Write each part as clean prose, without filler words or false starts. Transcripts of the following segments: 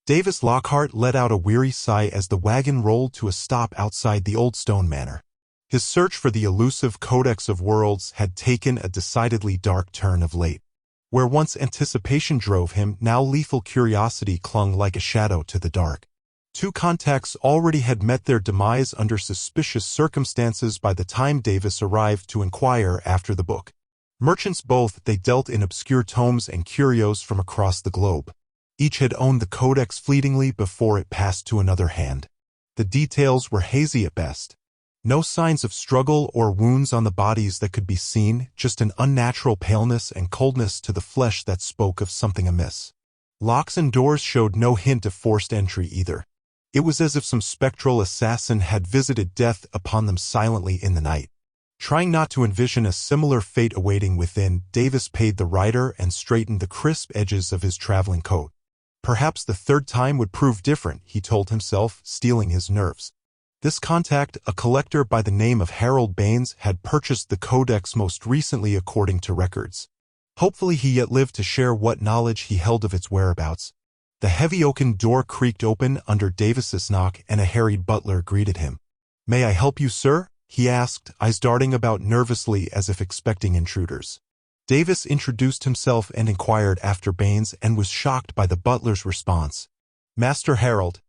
Davis Lockhart let out a weary sigh as the wagon rolled to a stop outside the old stone manor. His search for the elusive Codex of Worlds had taken a decidedly dark turn of late. Where once anticipation drove him, now lethal curiosity clung like a shadow to the dark. Two contacts already had met their demise under suspicious circumstances by the time Davis arrived to inquire after the book. Merchants both, they dealt in obscure tomes and curios from across the globe. Each had owned the codex fleetingly before it passed to another hand. The details were hazy at best. No signs of struggle or wounds on the bodies that could be seen, just an unnatural paleness and coldness to the flesh that spoke of something amiss. Locks and doors showed no hint of forced entry either. It was as if some spectral assassin had visited death upon them silently in the night. Trying not to envision a similar fate awaiting within, Davis paid the rider and straightened the crisp edges of his traveling coat. Perhaps the third time would prove different, he told himself, steeling his nerves. This contact, a collector by the name of Harold Baines, had purchased the codex most recently according to records. Hopefully he yet lived to share what knowledge he held of its whereabouts. The heavy oaken door creaked open under Davis's knock and a harried butler greeted him. "May I help you, sir?" he asked, eyes darting about nervously as if expecting intruders. Davis introduced himself and inquired after Baines and was shocked by the butler's response. "Master Harold,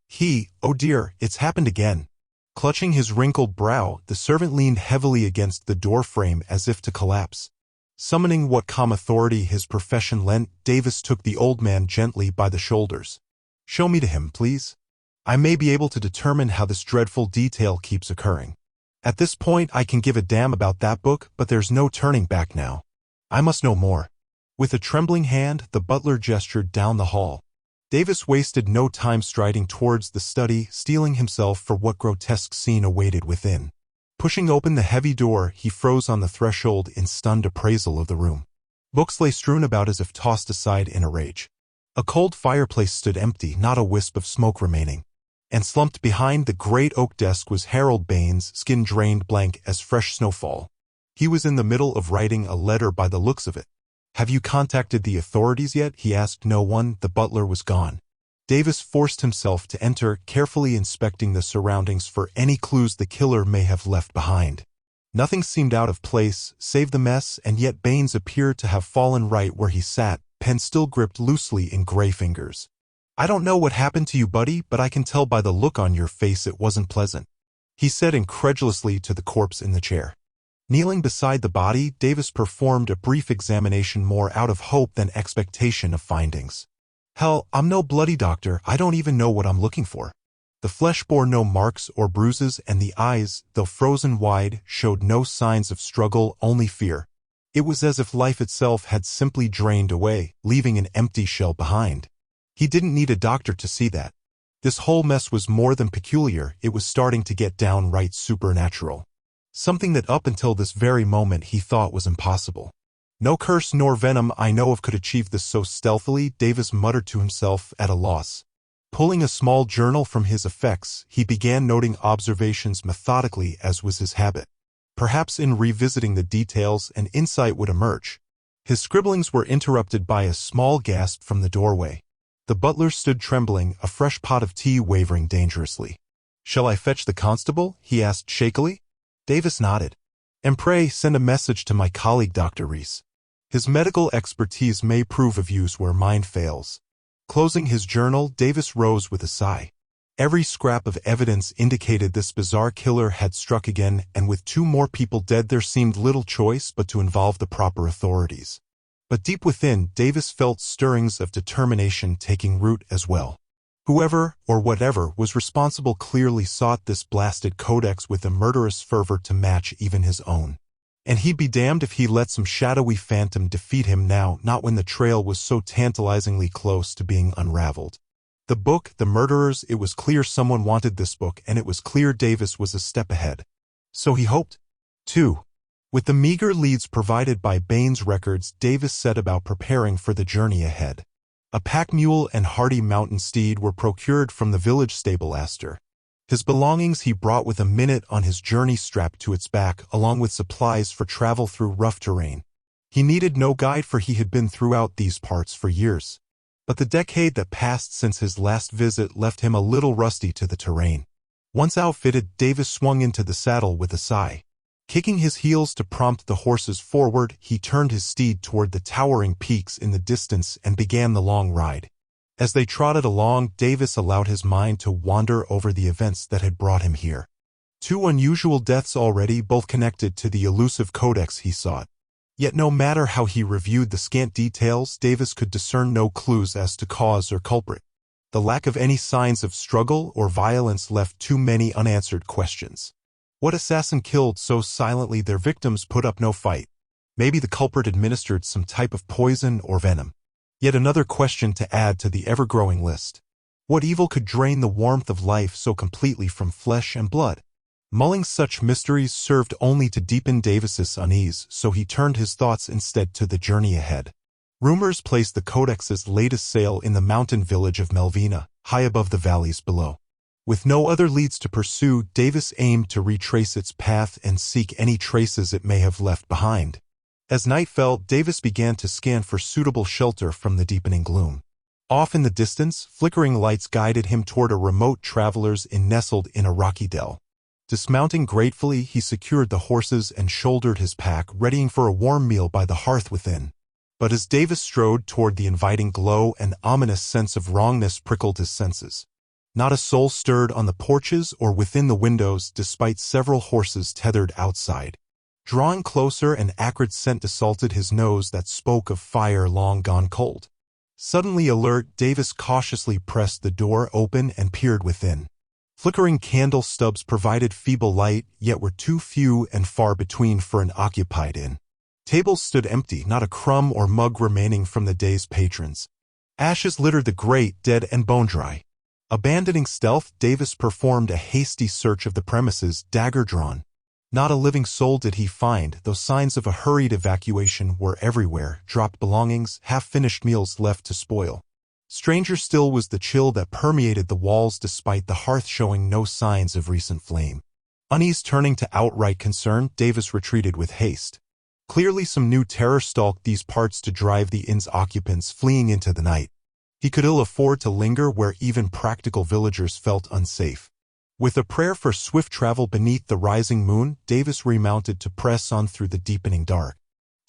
oh dear, it's happened again." Clutching his wrinkled brow, the servant leaned heavily against the doorframe as if to collapse. Summoning what calm authority his profession lent, Davis took the old man gently by the shoulders. "Show me to him, please. I may be able to determine how this dreadful detail keeps occurring. At this point I can give a damn about that book, but there's no turning back now. I must know more." With a trembling hand, the butler gestured down the hall. Davis wasted no time striding towards the study, steeling himself for what grotesque scene awaited within. Pushing open the heavy door, he froze on the threshold in stunned appraisal of the room. Books lay strewn about as if tossed aside in a rage. A cold fireplace stood empty, not a wisp of smoke remaining. And slumped behind the great oak desk was Harold Baines, skin drained blank as fresh snowfall. He was in the middle of writing a letter by the looks of it. "Have you contacted the authorities yet?" he asked. "No one." The butler was gone. Davis forced himself to enter, carefully inspecting the surroundings for any clues the killer may have left behind. Nothing seemed out of place, save the mess, and yet Baines appeared to have fallen right where he sat, pen still gripped loosely in gray fingers. "I don't know what happened to you, buddy, but I can tell by the look on your face it wasn't pleasant," he said incredulously to the corpse in the chair. Kneeling beside the body, Davis performed a brief examination more out of hope than expectation of findings. "Hell, I'm no bloody doctor, I don't even know what I'm looking for." The flesh bore no marks or bruises, and the eyes, though frozen wide, showed no signs of struggle, only fear. It was as if life itself had simply drained away, leaving an empty shell behind. He didn't need a doctor to see that. This whole mess was more than peculiar, it was starting to get downright supernatural. Something that up until this very moment he thought was impossible. "No curse nor venom I know of could achieve this so stealthily," Davis muttered to himself at a loss. Pulling a small journal from his effects, he began noting observations methodically as was his habit. Perhaps in revisiting the details an insight would emerge. His scribblings were interrupted by a small gasp from the doorway. The butler stood trembling, a fresh pot of tea wavering dangerously. "Shall I fetch the constable?" he asked shakily. Davis nodded. "And pray send a message to my colleague Dr. Reese. His medical expertise may prove of use where mine fails." Closing his journal, Davis rose with a sigh. Every scrap of evidence indicated this bizarre killer had struck again, and with two more people dead there seemed little choice but to involve the proper authorities. But deep within, Davis felt stirrings of determination taking root as well. Whoever, or whatever, was responsible clearly sought this blasted codex with a murderous fervor to match even his own. And he'd be damned if he let some shadowy phantom defeat him now, not when the trail was so tantalizingly close to being unraveled. The book, the murderers, it was clear someone wanted this book, and it was clear Davis was a step ahead. So he hoped. 2. With the meager leads provided by Baines' records, Davis set about preparing for the journey ahead. A pack mule and hardy mountain steed were procured from the village stable Astor. His belongings he brought with a minute on his journey strapped to its back, along with supplies for travel through rough terrain. He needed no guide, for he had been throughout these parts for years. But the decade that passed since his last visit left him a little rusty to the terrain. Once outfitted, Davis swung into the saddle with a sigh. Kicking his heels to prompt the horses forward, he turned his steed toward the towering peaks in the distance and began the long ride. As they trotted along, Davis allowed his mind to wander over the events that had brought him here. 2 unusual deaths already, both connected to the elusive codex he sought. Yet no matter how he reviewed the scant details, Davis could discern no clues as to cause or culprit. The lack of any signs of struggle or violence left too many unanswered questions. What assassin killed so silently their victims put up no fight? Maybe the culprit administered some type of poison or venom. Yet another question to add to the ever-growing list. What evil could drain the warmth of life so completely from flesh and blood? Mulling such mysteries served only to deepen Davis's unease, so he turned his thoughts instead to the journey ahead. Rumors placed the Codex's latest sail in the mountain village of Melvina, high above the valleys below. With no other leads to pursue, Davis aimed to retrace its path and seek any traces it may have left behind. As night fell, Davis began to scan for suitable shelter from the deepening gloom. Off in the distance, flickering lights guided him toward a remote traveler's inn nestled in a rocky dell. Dismounting gratefully, he secured the horses and shouldered his pack, readying for a warm meal by the hearth within. But as Davis strode toward the inviting glow, an ominous sense of wrongness prickled his senses. Not a soul stirred on the porches or within the windows, despite several horses tethered outside. Drawing closer, an acrid scent assaulted his nose that spoke of fire long gone cold. Suddenly alert, Davis cautiously pressed the door open and peered within. Flickering candle stubs provided feeble light, yet were too few and far between for an occupied inn. Tables stood empty, not a crumb or mug remaining from the day's patrons. Ashes littered the grate, dead and bone-dry. Abandoning stealth, Davis performed a hasty search of the premises, dagger drawn. Not a living soul did he find, though signs of a hurried evacuation were everywhere, dropped belongings, half-finished meals left to spoil. Stranger still was the chill that permeated the walls despite the hearth showing no signs of recent flame. Unease turning to outright concern, Davis retreated with haste. Clearly some new terror stalked these parts to drive the inn's occupants fleeing into the night. He could ill afford to linger where even practical villagers felt unsafe. With a prayer for swift travel beneath the rising moon, Davis remounted to press on through the deepening dark.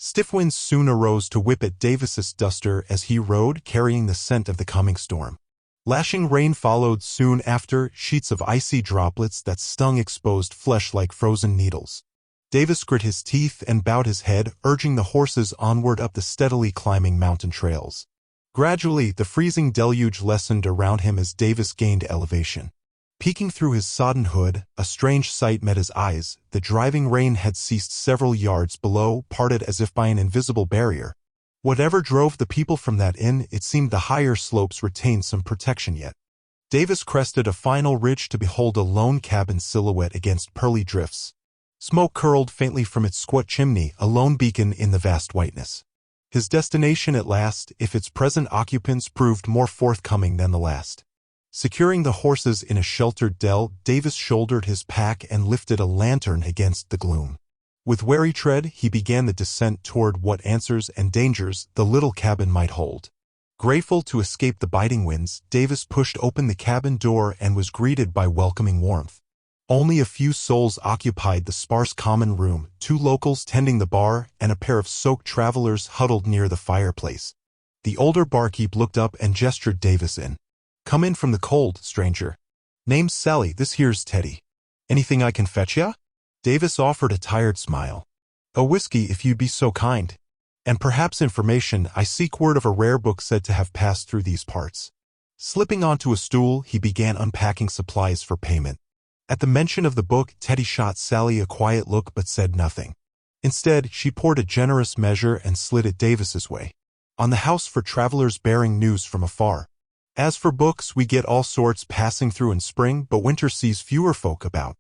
Stiff winds soon arose to whip at Davis's duster as he rode, carrying the scent of the coming storm. Lashing rain followed soon after, sheets of icy droplets that stung exposed flesh like frozen needles. Davis grit his teeth and bowed his head, urging the horses onward up the steadily climbing mountain trails. Gradually, the freezing deluge lessened around him as Davis gained elevation. Peeking through his sodden hood, a strange sight met his eyes. The driving rain had ceased several yards below, parted as if by an invisible barrier. Whatever drove the people from that inn, it seemed the higher slopes retained some protection yet. Davis crested a final ridge to behold a lone cabin silhouette against pearly drifts. Smoke curled faintly from its squat chimney, a lone beacon in the vast whiteness. His destination at last, if its present occupants proved more forthcoming than the last. Securing the horses in a sheltered dell, Davis shouldered his pack and lifted a lantern against the gloom. With wary tread, he began the descent toward what answers and dangers the little cabin might hold. Grateful to escape the biting winds, Davis pushed open the cabin door and was greeted by welcoming warmth. Only a few souls occupied the sparse common room, 2 locals tending the bar and a pair of soaked travelers huddled near the fireplace. The older barkeep looked up and gestured Davis in. "Come in from the cold, stranger. Name's Sally, this here's Teddy. Anything I can fetch ya?" Davis offered a tired smile. "A whiskey if you'd be so kind. And perhaps information. I seek word of a rare book said to have passed through these parts." Slipping onto a stool, he began unpacking supplies for payment. At the mention of the book, Teddy shot Sally a quiet look but said nothing. Instead, she poured a generous measure and slid it Davis's way. "On the house for travelers bearing news from afar. As for books, we get all sorts passing through in spring, but winter sees fewer folk about."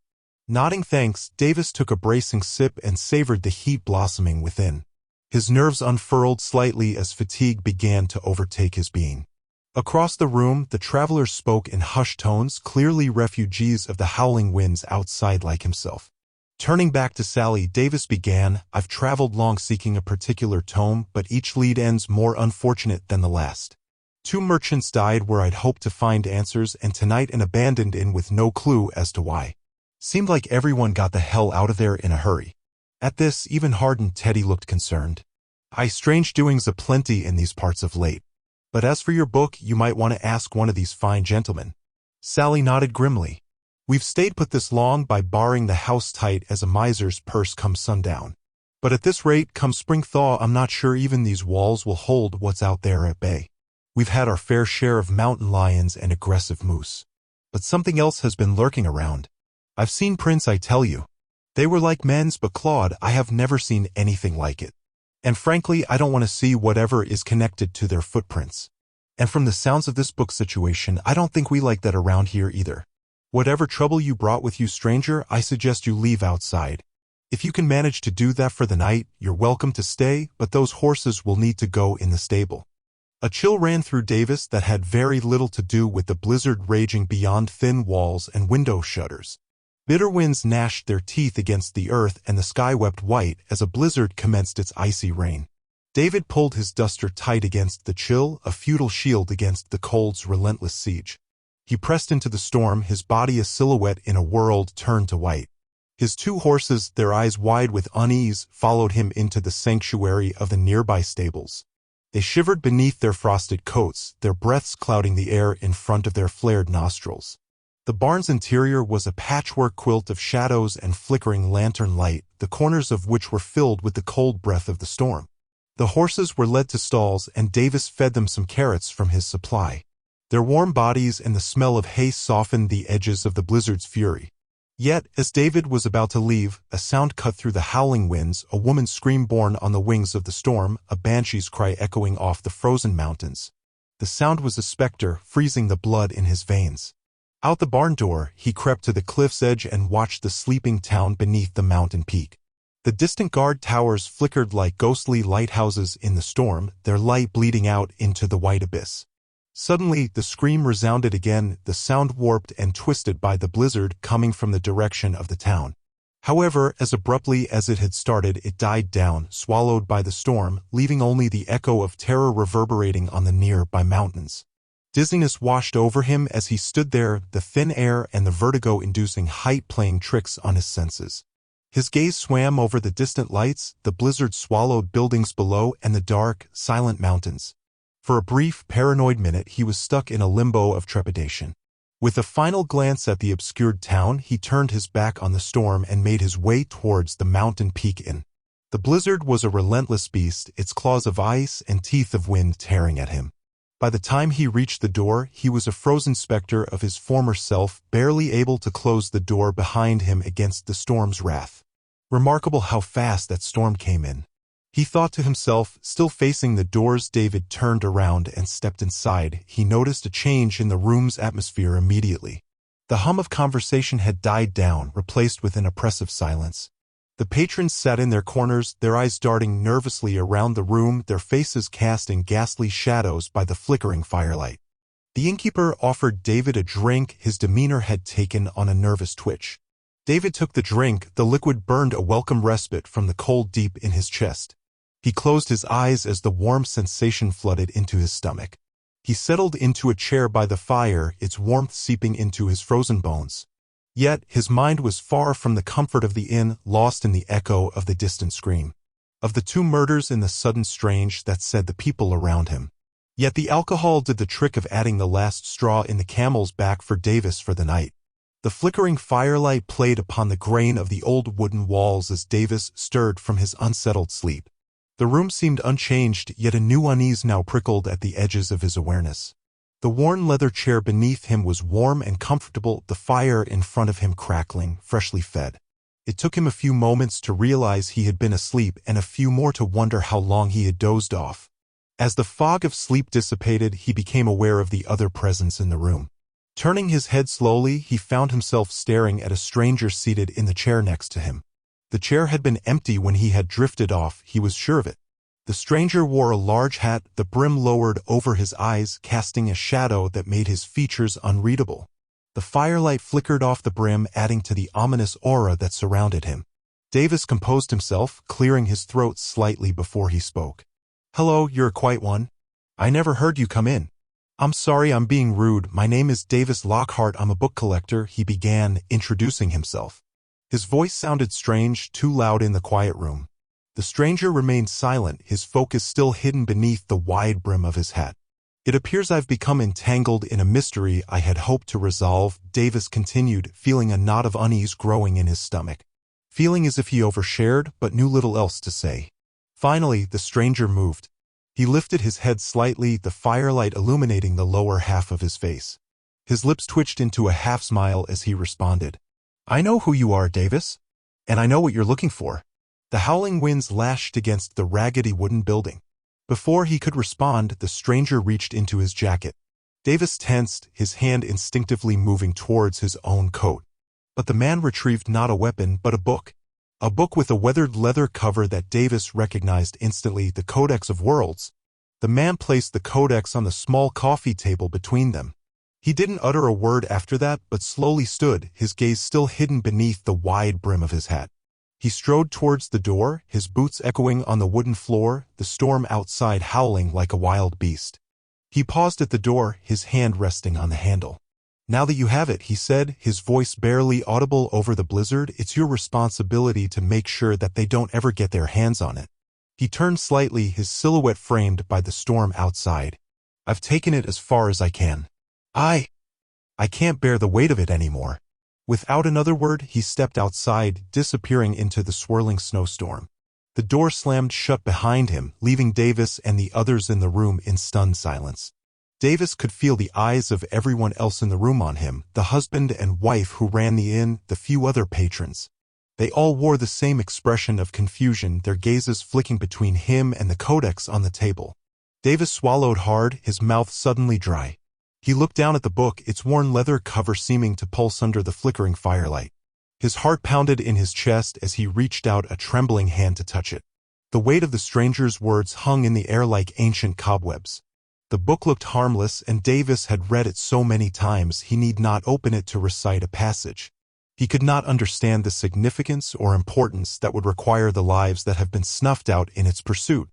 Nodding thanks, Davis took a bracing sip and savored the heat blossoming within. His nerves unfurled slightly as fatigue began to overtake his being. Across the room, the travelers spoke in hushed tones, clearly refugees of the howling winds outside like himself. Turning back to Sally, Davis began, "I've traveled long seeking a particular tome, but each lead ends more unfortunate than the last. 2 merchants died where I'd hoped to find answers, and tonight an abandoned inn with no clue as to why. Seemed like everyone got the hell out of there in a hurry. At this, even hardened Teddy looked concerned. Strange doings aplenty in these parts of late. But as for your book, you might want to ask one of these fine gentlemen. Sally nodded grimly. We've stayed put this long by barring the house tight as a miser's purse come sundown. But at this rate, come spring thaw, I'm not sure even these walls will hold what's out there at bay. We've had our fair share of mountain lions and aggressive moose. But something else has been lurking around. I've seen prints, I tell you. They were like men's, but Claude, I have never seen anything like it. And frankly, I don't want to see whatever is connected to their footprints. And from the sounds of this book situation, I don't think we like that around here either. Whatever trouble you brought with you, stranger, I suggest you leave outside. If you can manage to do that for the night, you're welcome to stay, but those horses will need to go in the stable. A chill ran through Davis that had very little to do with the blizzard raging beyond thin walls and window shutters. Bitter winds gnashed their teeth against the earth, and the sky wept white as a blizzard commenced its icy rain. David pulled his duster tight against the chill, a futile shield against the cold's relentless siege. He pressed into the storm, his body a silhouette in a world turned to white. His 2 horses, their eyes wide with unease, followed him into the sanctuary of the nearby stables. They shivered beneath their frosted coats, their breaths clouding the air in front of their flared nostrils. The barn's interior was a patchwork quilt of shadows and flickering lantern light, the corners of which were filled with the cold breath of the storm. The horses were led to stalls, and Davis fed them some carrots from his supply. Their warm bodies and the smell of hay softened the edges of the blizzard's fury. Yet, as David was about to leave, a sound cut through the howling winds, a woman's scream borne on the wings of the storm, a banshee's cry echoing off the frozen mountains. The sound was a specter, freezing the blood in his veins. Out the barn door, he crept to the cliff's edge and watched the sleeping town beneath the mountain peak. The distant guard towers flickered like ghostly lighthouses in the storm, their light bleeding out into the white abyss. Suddenly, the scream resounded again, the sound warped and twisted by the blizzard coming from the direction of the town. However, as abruptly as it had started, it died down, swallowed by the storm, leaving only the echo of terror reverberating on the nearby mountains. Dizziness washed over him as he stood there, the thin air and the vertigo-inducing height playing tricks on his senses. His gaze swam over the distant lights, the blizzard swallowed buildings below, and the dark, silent mountains. For a brief, paranoid minute, he was stuck in a limbo of trepidation. With a final glance at the obscured town, he turned his back on the storm and made his way towards the mountain peak inn. The blizzard was a relentless beast, its claws of ice and teeth of wind tearing at him. By the time he reached the door, he was a frozen specter of his former self, barely able to close the door behind him against the storm's wrath. Remarkable how fast that storm came in. He thought to himself, still facing the doors. David turned around and stepped inside. He noticed a change in the room's atmosphere immediately. The hum of conversation had died down, replaced with an oppressive silence. The patrons sat in their corners, their eyes darting nervously around the room, their faces cast in ghastly shadows by the flickering firelight. The innkeeper offered David a drink. His demeanor had taken on a nervous twitch. David took the drink. The liquid burned a welcome respite from the cold deep in his chest. He closed his eyes as the warm sensation flooded into his stomach. He settled into a chair by the fire, its warmth seeping into his frozen bones. Yet, his mind was far from the comfort of the inn, lost in the echo of the distant scream. Of the 2 murders in the sudden strange that said the people around him. Yet the alcohol did the trick of adding the last straw in the camel's back for Davis for the night. The flickering firelight played upon the grain of the old wooden walls as Davis stirred from his unsettled sleep. The room seemed unchanged, yet a new unease now prickled at the edges of his awareness. The worn leather chair beneath him was warm and comfortable, the fire in front of him crackling, freshly fed. It took him a few moments to realize he had been asleep and a few more to wonder how long he had dozed off. As the fog of sleep dissipated, he became aware of the other presence in the room. Turning his head slowly, he found himself staring at a stranger seated in the chair next to him. The chair had been empty when he had drifted off, he was sure of it. The stranger wore a large hat, the brim lowered over his eyes, casting a shadow that made his features unreadable. The firelight flickered off the brim, adding to the ominous aura that surrounded him. Davis composed himself, clearing his throat slightly before he spoke. "Hello, you're quite one. I never heard you come in." "I'm sorry I'm being rude. My name is Davis Lockhart. I'm a book collector," he began, introducing himself. His voice sounded strange, too loud in the quiet room. The stranger remained silent, his focus still hidden beneath the wide brim of his hat. "It appears I've become entangled in a mystery I had hoped to resolve," Davis continued, feeling a knot of unease growing in his stomach. Feeling as if he overshared, but knew little else to say. Finally, the stranger moved. He lifted his head slightly, the firelight illuminating the lower half of his face. His lips twitched into a half-smile as he responded. "I know who you are, Davis. And I know what you're looking for." The howling winds lashed against the raggedy wooden building. Before he could respond, the stranger reached into his jacket. Davis tensed, his hand instinctively moving towards his own coat. But the man retrieved not a weapon but a book. A book with a weathered leather cover that Davis recognized instantly, the Codex of Worlds. The man placed the codex on the small coffee table between them. He didn't utter a word after that, but slowly stood, his gaze still hidden beneath the wide brim of his hat. He strode towards the door, his boots echoing on the wooden floor, the storm outside howling like a wild beast. He paused at the door, his hand resting on the handle. "Now that you have it," he said, his voice barely audible over the blizzard, "it's your responsibility to make sure that they don't ever get their hands on it." He turned slightly, his silhouette framed by the storm outside. "I've taken it as far as I can. I can't bear the weight of it anymore." Without another word, he stepped outside, disappearing into the swirling snowstorm. The door slammed shut behind him, leaving Davis and the others in the room in stunned silence. Davis could feel the eyes of everyone else in the room on him, the husband and wife who ran the inn, the few other patrons. They all wore the same expression of confusion, their gazes flicking between him and the codex on the table. Davis swallowed hard, his mouth suddenly dry. He looked down at the book, its worn leather cover seeming to pulse under the flickering firelight. His heart pounded in his chest as he reached out a trembling hand to touch it. The weight of the stranger's words hung in the air like ancient cobwebs. The book looked harmless, and Davis had read it so many times he need not open it to recite a passage. He could not understand the significance or importance that would require the lives that have been snuffed out in its pursuit.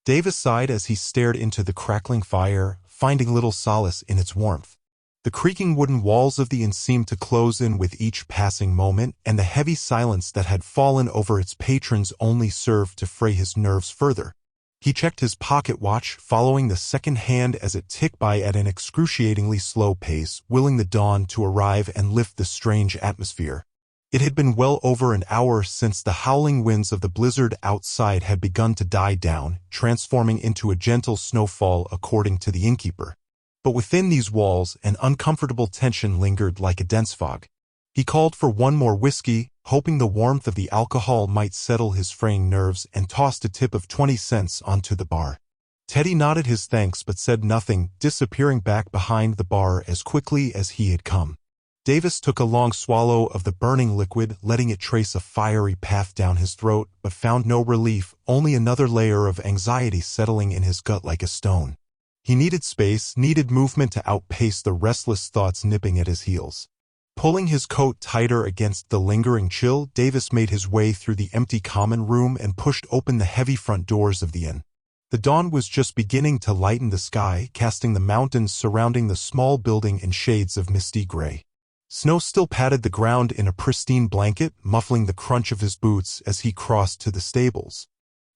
Davis sighed as he stared into the crackling fire, finding little solace in its warmth. The creaking wooden walls of the inn seemed to close in with each passing moment, and the heavy silence that had fallen over its patrons only served to fray his nerves further. He checked his pocket watch, following the second hand as it ticked by at an excruciatingly slow pace, willing the dawn to arrive and lift the strange atmosphere. It had been well over an hour since the howling winds of the blizzard outside had begun to die down, transforming into a gentle snowfall according to the innkeeper. But within these walls, an uncomfortable tension lingered like a dense fog. He called for one more whiskey, hoping the warmth of the alcohol might settle his fraying nerves, and tossed a tip of 20 cents onto the bar. Teddy nodded his thanks but said nothing, disappearing back behind the bar as quickly as he had come. Davis took a long swallow of the burning liquid, letting it trace a fiery path down his throat, but found no relief, only another layer of anxiety settling in his gut like a stone. He needed space, needed movement to outpace the restless thoughts nipping at his heels. Pulling his coat tighter against the lingering chill, Davis made his way through the empty common room and pushed open the heavy front doors of the inn. The dawn was just beginning to lighten the sky, casting the mountains surrounding the small building in shades of misty gray. Snow still patted the ground in a pristine blanket, muffling the crunch of his boots as he crossed to the stables.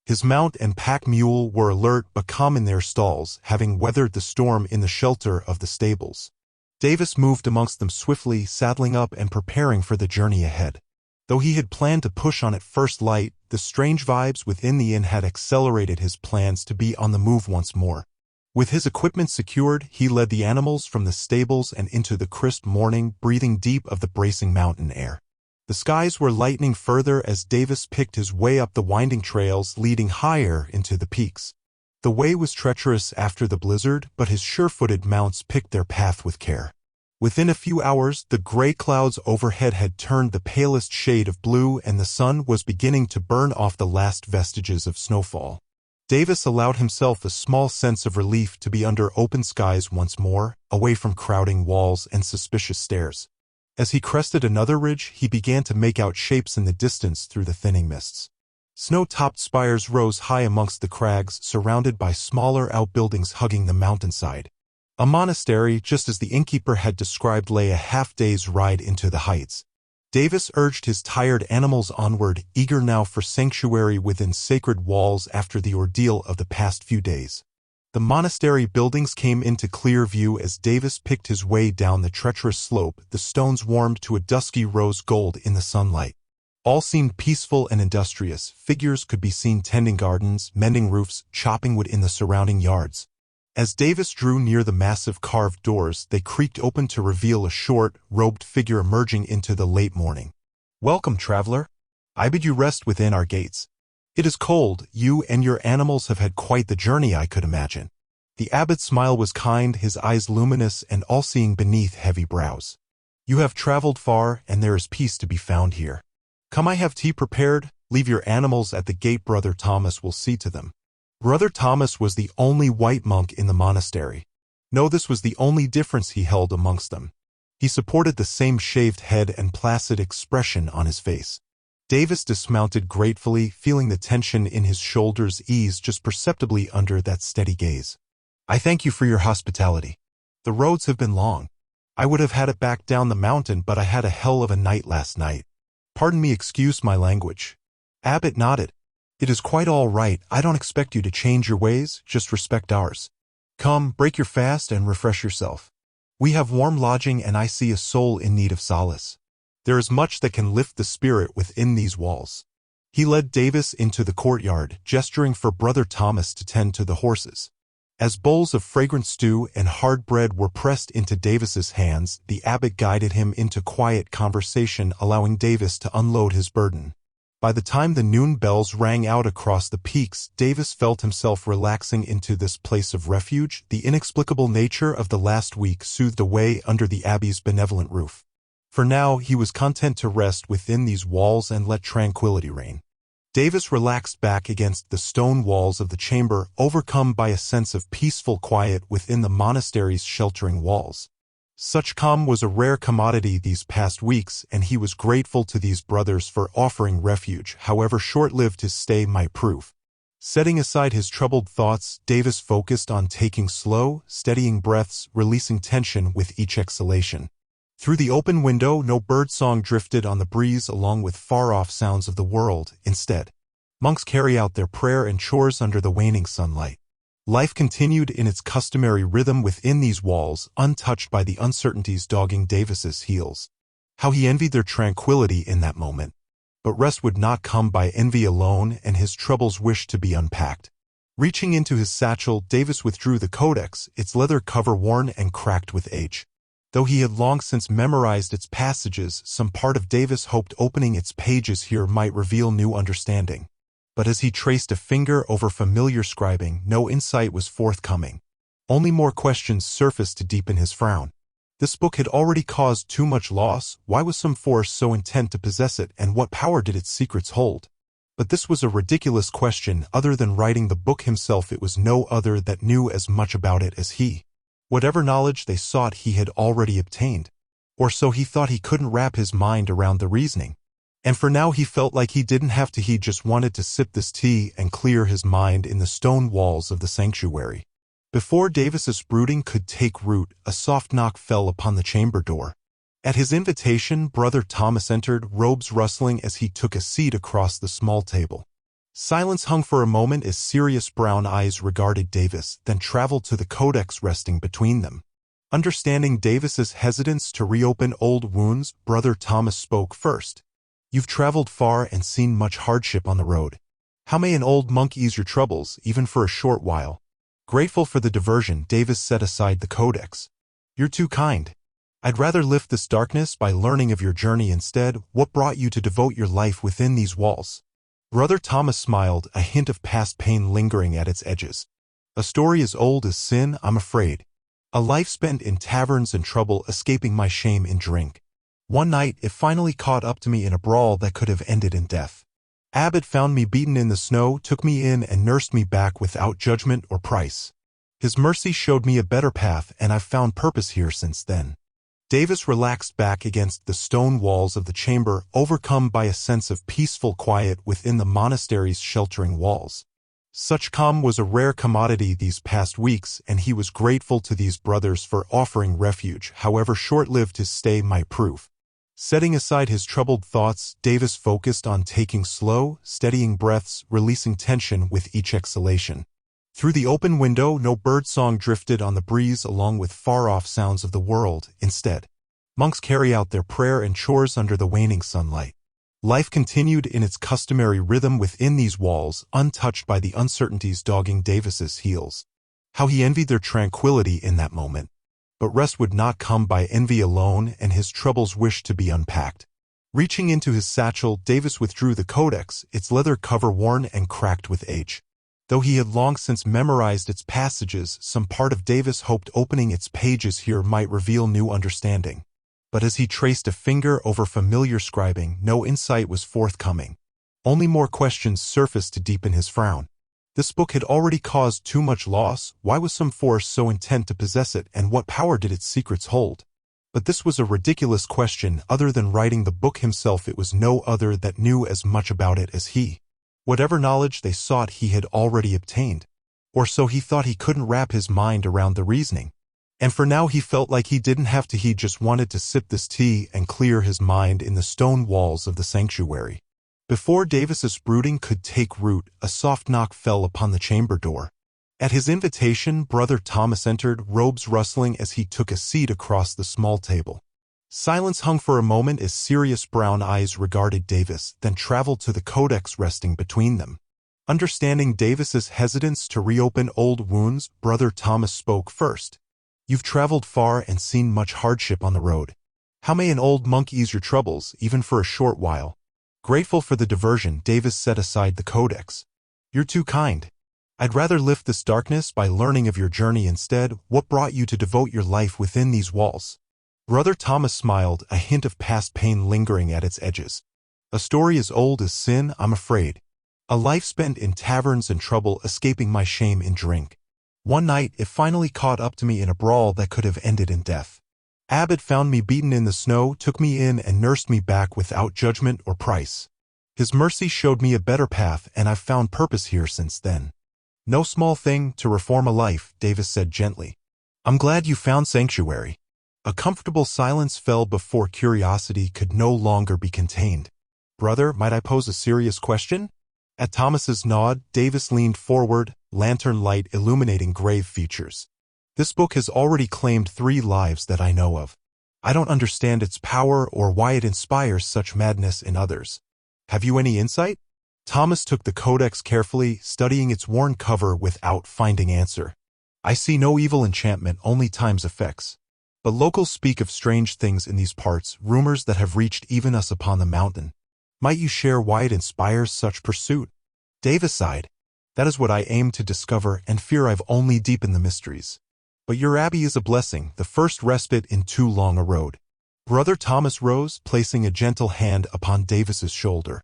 His mount and pack mule were alert but calm in their stalls, having weathered the storm in the shelter of the stables. Davis moved amongst them swiftly, saddling up and preparing for the journey ahead. Though he had planned to push on at first light, the strange vibes within the inn had accelerated his plans to be on the move once more. With his equipment secured, he led the animals from the stables and into the crisp morning, breathing deep of the bracing mountain air. The skies were lightening further as Davis picked his way up the winding trails leading higher into the peaks. The way was treacherous after the blizzard, but his sure-footed mounts picked their path with care. Within a few hours, the gray clouds overhead had turned the palest shade of blue, and the sun was beginning to burn off the last vestiges of snowfall. Davis allowed himself a small sense of relief to be under open skies once more, away from crowding walls and suspicious stares. As he crested another ridge, he began to make out shapes in the distance through the thinning mists. Snow-topped spires rose high amongst the crags, surrounded by smaller outbuildings hugging the mountainside. A monastery, just as the innkeeper had described, lay a half-day's ride into the heights. Davis urged his tired animals onward, eager now for sanctuary within sacred walls after the ordeal of the past few days. The monastery buildings came into clear view as Davis picked his way down the treacherous slope, the stones warmed to a dusky rose gold in the sunlight. All seemed peaceful and industrious. Figures could be seen tending gardens, mending roofs, chopping wood in the surrounding yards. As Davis drew near the massive carved doors, they creaked open to reveal a short, robed figure emerging into the late morning. "Welcome, traveler. I bid you rest within our gates. It is cold. You and your animals have had quite the journey, I could imagine." The abbot's smile was kind, his eyes luminous and all-seeing beneath heavy brows. "You have traveled far, and there is peace to be found here. Come, I have tea prepared. Leave your animals at the gate. Brother Thomas will see to them." Brother Thomas was the only white monk in the monastery. No, this was the only difference he held amongst them. He supported the same shaved head and placid expression on his face. Davis dismounted gratefully, feeling the tension in his shoulders ease just perceptibly under that steady gaze. "I thank you for your hospitality. The roads have been long. I would have had it back down the mountain, but I had a hell of a night last night. Pardon me, excuse my language." Abbot nodded. "It is quite all right. I don't expect you to change your ways, just respect ours. Come, break your fast and refresh yourself. We have warm lodging and I see a soul in need of solace. There is much that can lift the spirit within these walls." He led Davis into the courtyard, gesturing for Brother Thomas to tend to the horses. As bowls of fragrant stew and hard bread were pressed into Davis's hands, the abbot guided him into quiet conversation, allowing Davis to unload his burden. By the time the noon bells rang out across the peaks, Davis felt himself relaxing into this place of refuge. The inexplicable nature of the last week soothed away under the abbey's benevolent roof. For now, he was content to rest within these walls and let tranquility reign. Davis relaxed back against the stone walls of the chamber, overcome by a sense of peaceful quiet within the monastery's sheltering walls. Such calm was a rare commodity these past weeks, and he was grateful to these brothers for offering refuge, however short-lived his stay might prove. Setting aside his troubled thoughts, Davis focused on taking slow, steadying breaths, releasing tension with each exhalation. Through the open window, no birdsong drifted on the breeze along with far-off sounds of the world. Instead, monks carry out their prayer and chores under the waning sunlight. Life continued in its customary rhythm within these walls, untouched by the uncertainties dogging Davis's heels. How he envied their tranquility in that moment. But rest would not come by envy alone, and his troubles wished to be unpacked. Reaching into his satchel, Davis withdrew the codex, its leather cover worn and cracked with age. Though he had long since memorized its passages, some part of Davis hoped opening its pages here might reveal new understanding. But as he traced a finger over familiar scribing, no insight was forthcoming. Only more questions surfaced to deepen his frown. This book had already caused too much loss. Why was some force so intent to possess it, and what power did its secrets hold? But this was a ridiculous question. Other than writing the book himself, it was no other that knew as much about it as he. Whatever knowledge they sought he had already obtained. Or so he thought. He couldn't wrap his mind around the reasoning. And for now he felt like he didn't have to. He just wanted to sip this tea and clear his mind in the stone walls of the sanctuary. Before Davis's brooding could take root, a soft knock fell upon the chamber door. At his invitation, Brother Thomas entered, robes rustling as he took a seat across the small table. Silence hung for a moment as serious brown eyes regarded Davis, then traveled to the codex resting between them. Understanding Davis's hesitance to reopen old wounds, Brother Thomas spoke first. "You've traveled far and seen much hardship on the road. How may an old monk ease your troubles, even for a short while?" Grateful for the diversion, Davis set aside the codex. "You're too kind. I'd rather lift this darkness by learning of your journey instead. What brought you to devote your life within these walls?" Brother Thomas smiled, a hint of past pain lingering at its edges. "A story as old as sin, I'm afraid. A life spent in taverns and trouble, escaping my shame in drink. One night, it finally caught up to me in a brawl that could have ended in death. Abbott found me beaten in the snow, took me in and nursed me back without judgment or price. His mercy showed me a better path, and I've found purpose here since then." Davis relaxed back against the stone walls of the chamber, overcome by a sense of peaceful quiet within the monastery's sheltering walls. Such calm was a rare commodity these past weeks, and he was grateful to these brothers for offering refuge, however short-lived his stay might prove. Setting aside his troubled thoughts, Davis focused on taking slow, steadying breaths, releasing tension with each exhalation. Through the open window, no birdsong drifted on the breeze along with far-off sounds of the world. Instead, monks carry out their prayer and chores under the waning sunlight. Life continued in its customary rhythm within these walls, untouched by the uncertainties dogging Davis's heels. How he envied their tranquility in that moment. But rest would not come by envy alone, and his troubles wished to be unpacked. Reaching into his satchel, Davis withdrew the codex, its leather cover worn and cracked with age. Though he had long since memorized its passages, some part of Davis hoped opening its pages here might reveal new understanding. But as he traced a finger over familiar scribing, no insight was forthcoming. Only more questions surfaced to deepen his frown. This book had already caused too much loss. Why was some force so intent to possess it, and what power did its secrets hold? But this was a ridiculous question. Other than writing the book himself, it was no other that knew as much about it as he. Whatever knowledge they sought he had already obtained. Or so he thought. He couldn't wrap his mind around the reasoning. And for now he felt like he didn't have to. He just wanted to sip this tea and clear his mind in the stone walls of the sanctuary. Before Davis's brooding could take root, a soft knock fell upon the chamber door. At his invitation, Brother Thomas entered, robes rustling as he took a seat across the small table. Silence hung for a moment as serious brown eyes regarded Davis, then traveled to the codex resting between them. Understanding Davis's hesitance to reopen old wounds, Brother Thomas spoke first. "You've traveled far and seen much hardship on the road. How may an old monk ease your troubles, even for a short while?" Grateful for the diversion, Davis set aside the codex. "You're too kind. I'd rather lift this darkness by learning of your journey instead. What brought you to devote your life within these walls?" Brother Thomas smiled, a hint of past pain lingering at its edges. "A story as old as sin, I'm afraid. A life spent in taverns and trouble, escaping my shame in drink. One night, it finally caught up to me in a brawl that could have ended in death. Abbot found me beaten in the snow, took me in and nursed me back without judgment or price. His mercy showed me a better path, and I've found purpose here since then." "No small thing to reform a life," Davis said gently. "I'm glad you found sanctuary." A comfortable silence fell before curiosity could no longer be contained. "Brother, might I pose a serious question?" At Thomas's nod, Davis leaned forward, lantern light illuminating grave features. "This book has already claimed 3 lives that I know of. I don't understand its power or why it inspires such madness in others. Have you any insight?" Thomas took the codex carefully, studying its worn cover without finding answer. "I see no evil enchantment, only time's effects. But locals speak of strange things in these parts, rumors that have reached even us upon the mountain. Might you share why it inspires such pursuit?" Davis sighed. "That is what I aim to discover, and fear I've only deepened the mysteries. But your abbey is a blessing, the first respite in too long a road." Brother Thomas rose, placing a gentle hand upon Davis's shoulder.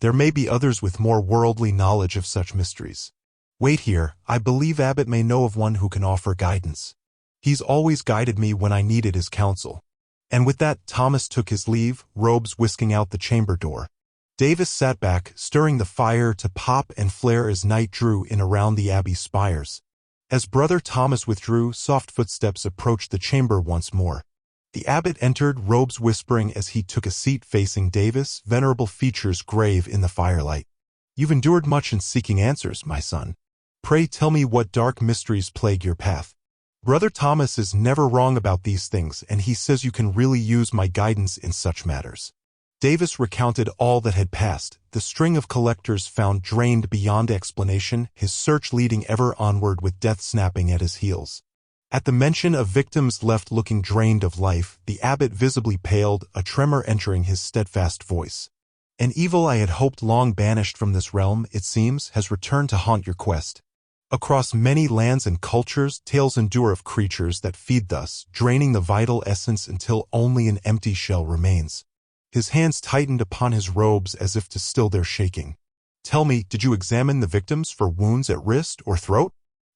"There may be others with more worldly knowledge of such mysteries. Wait here, I believe Abbot may know of one who can offer guidance. He's always guided me when I needed his counsel." And with that, Thomas took his leave, robes whisking out the chamber door. Davis sat back, stirring the fire to pop and flare as night drew in around the abbey spires. As Brother Thomas withdrew, soft footsteps approached the chamber once more. The abbot entered, robes whispering as he took a seat facing Davis, venerable features grave in the firelight. "You've endured much in seeking answers, my son. Pray tell me what dark mysteries plague your path. Brother Thomas is never wrong about these things, and he says you can really use my guidance in such matters." Davis recounted all that had passed, the string of collectors found drained beyond explanation, his search leading ever onward with death snapping at his heels. At the mention of victims left looking drained of life, the abbot visibly paled, a tremor entering his steadfast voice. "An evil I had hoped long banished from this realm, it seems, has returned to haunt your quest. Across many lands and cultures, tales endure of creatures that feed thus, draining the vital essence until only an empty shell remains." His hands tightened upon his robes as if to still their shaking. "Tell me, did you examine the victims for wounds at wrist or throat?"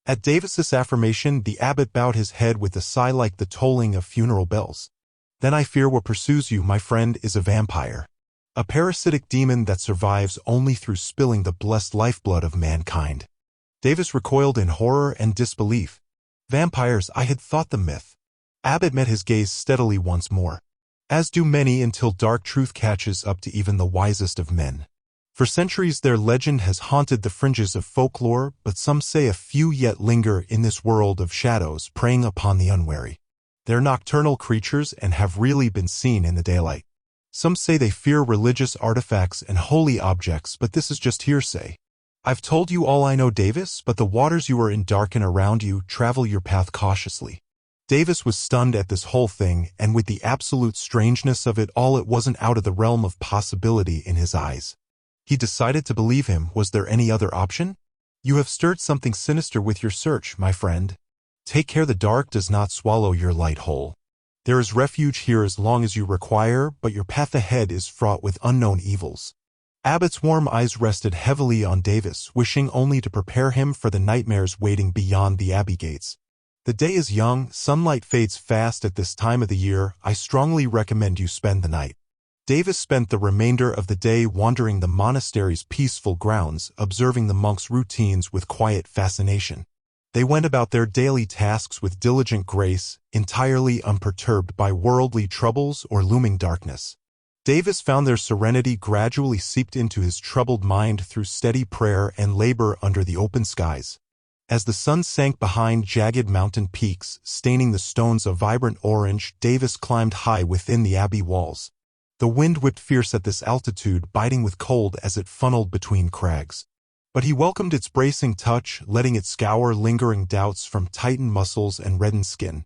At Davis's affirmation, the abbot bowed his head with a sigh like the tolling of funeral bells. "Then I fear what pursues you, my friend, is a vampire. A parasitic demon that survives only through spilling the blessed lifeblood of mankind. Davis recoiled in horror and disbelief. Vampires, I had thought them myth. Abbott met his gaze steadily once more. As do many until dark truth catches up to even the wisest of men. For centuries their legend has haunted the fringes of folklore, but some say a few yet linger in this world of shadows, preying upon the unwary. They're nocturnal creatures and have really been seen in the daylight. Some say they fear religious artifacts and holy objects, but this is just hearsay. I've told you all I know, Davis, but the waters you are in darken around you. Travel your path cautiously. Davis was stunned at this whole thing, and with the absolute strangeness of it all, it wasn't out of the realm of possibility in his eyes. He decided to believe him. Was there any other option? You have stirred something sinister with your search, my friend. Take care the dark does not swallow your light whole. There is refuge here as long as you require, but your path ahead is fraught with unknown evils. Abbott's warm eyes rested heavily on Davis, wishing only to prepare him for the nightmares waiting beyond the abbey gates. The day is young, sunlight fades fast at this time of the year. I strongly recommend you spend the night. Davis spent the remainder of the day wandering the monastery's peaceful grounds, observing the monks' routines with quiet fascination. They went about their daily tasks with diligent grace, entirely unperturbed by worldly troubles or looming darkness. Davis found their serenity gradually seeped into his troubled mind through steady prayer and labor under the open skies. As the sun sank behind jagged mountain peaks, staining the stones a vibrant orange, Davis climbed high within the abbey walls. The wind whipped fierce at this altitude, biting with cold as it funneled between crags. But he welcomed its bracing touch, letting it scour lingering doubts from tightened muscles and reddened skin.